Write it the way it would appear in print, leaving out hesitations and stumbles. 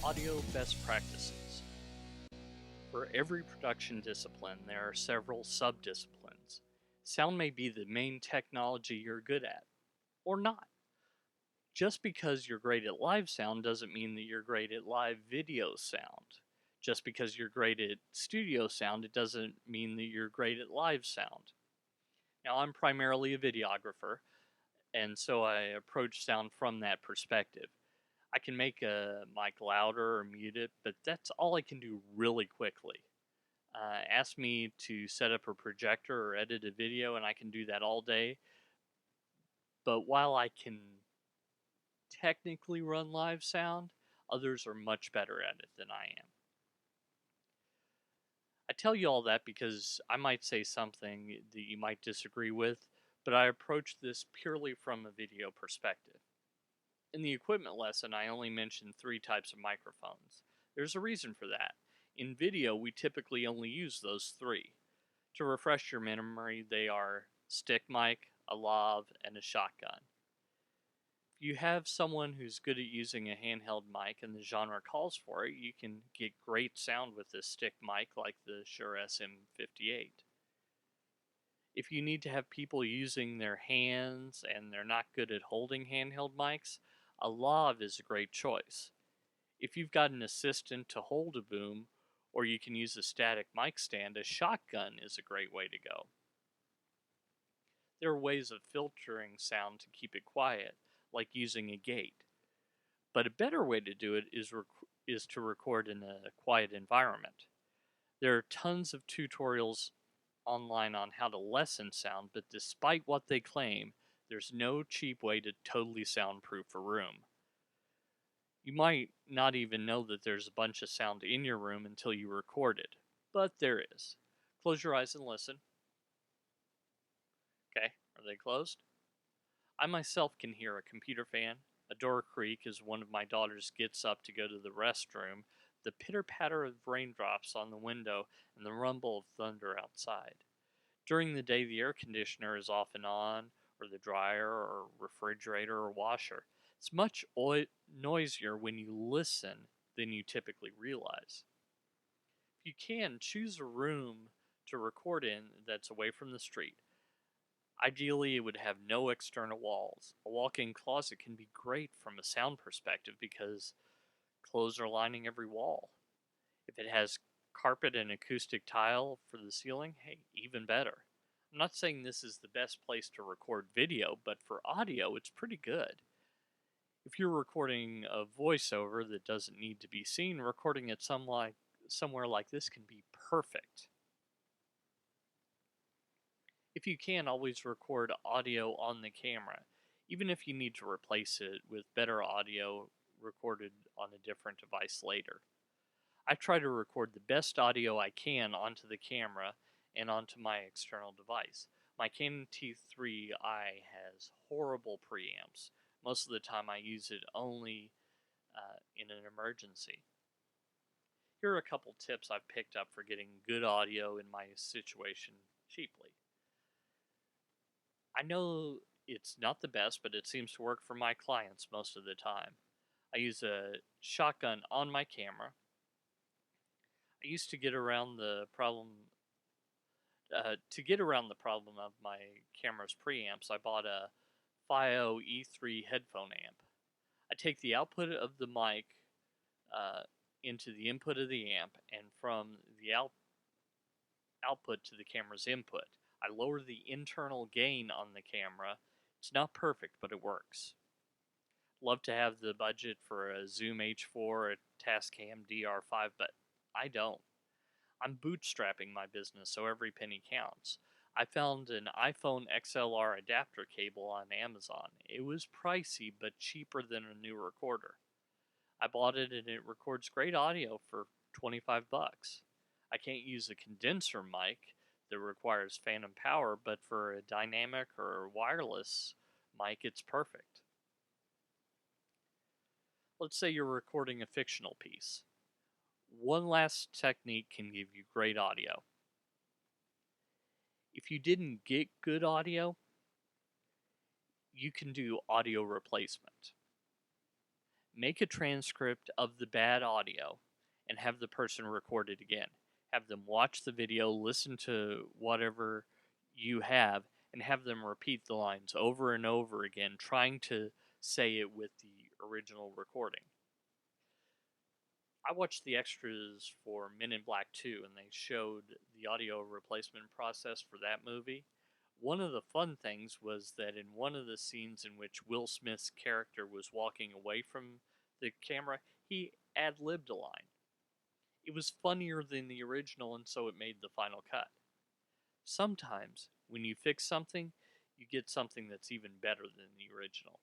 Audio best practices. For every production discipline, there are several sub-disciplines. Sound may be the main technology you're good at, or not. Just because you're great at live sound doesn't mean that you're great at live video sound. Just because you're great at studio sound, it doesn't mean that you're great at live sound. Now, I'm primarily a videographer, and so I approach sound from that perspective. I can make a mic louder or mute it, but that's all I can do really quickly. Ask me to set up a projector or edit a video, and I can do that all day. But while I can technically run live sound, others are much better at it than I am. I tell you all that because I might say something that you might disagree with, but I approach this purely from a video perspective. In the equipment lesson, I only mentioned 3 types of microphones. There's a reason for that. In video, we typically only use those 3. To refresh your memory, they are stick mic, a lav, and a shotgun. If you have someone who's good at using a handheld mic and the genre calls for it, you can get great sound with this stick mic like the Shure SM58. If you need to have people using their hands and they're not good at holding handheld mics, a lav is a great choice. If you've got an assistant to hold a boom, or you can use a static mic stand, a shotgun is a great way to go. There are ways of filtering sound to keep it quiet, like using a gate. But a better way to do it is to record in a quiet environment. There are tons of tutorials online on how to lessen sound, but despite what they claim, there's no cheap way to totally soundproof a room. You might not even know that there's a bunch of sound in your room until you record it, but there is. Close your eyes and listen. Okay, are they closed? I myself can hear a computer fan, a door creak as one of my daughters gets up to go to the restroom, the pitter-patter of raindrops on the window, and the rumble of thunder outside. During the day, the air conditioner is often on, or the dryer, or refrigerator, or washer. It's much noisier when you listen than you typically realize. If you can, choose a room to record in that's away from the street. Ideally, it would have no external walls. A walk-in closet can be great from a sound perspective because clothes are lining every wall. If it has carpet and acoustic tile for the ceiling, hey, even better. I'm not saying this is the best place to record video, but for audio, it's pretty good. If you're recording a voiceover that doesn't need to be seen, recording it somewhere like this can be perfect. If you can, always record audio on the camera, even if you need to replace it with better audio recorded on a different device later. I try to record the best audio I can onto the camera and onto my external device. My Canon T3i has horrible preamps. Most of the time I use it only in an emergency. Here are a couple tips I've picked up for getting good audio in my situation cheaply. I know it's not the best, but it seems to work for my clients most of the time. I use a shotgun on my camera. I used to get around the problem of my camera's preamps. I bought a FiO E3 headphone amp. I take the output of the mic into the input of the amp, and from the output to the camera's input. I lower the internal gain on the camera. It's not perfect, but it works. Love to have the budget for a Zoom H4 or a Tascam DR5, but I don't. I'm bootstrapping my business, so every penny counts. I found an iPhone XLR adapter cable on Amazon. It was pricey, but cheaper than a new recorder. I bought it and it records great audio for $25. I can't use a condenser mic that requires phantom power, but for a dynamic or wireless mic, it's perfect. Let's say you're recording a fictional piece. One last technique can give you great audio. If you didn't get good audio, you can do audio replacement. Make a transcript of the bad audio and have the person record it again. Have them watch the video, listen to whatever you have, and have them repeat the lines over and over again, trying to say it with the original recording. I watched the extras for Men in Black 2, and they showed the audio replacement process for that movie. One of the fun things was that in one of the scenes in which Will Smith's character was walking away from the camera, he ad libbed a line. It was funnier than the original, and so it made the final cut. Sometimes, when you fix something, you get something that's even better than the original.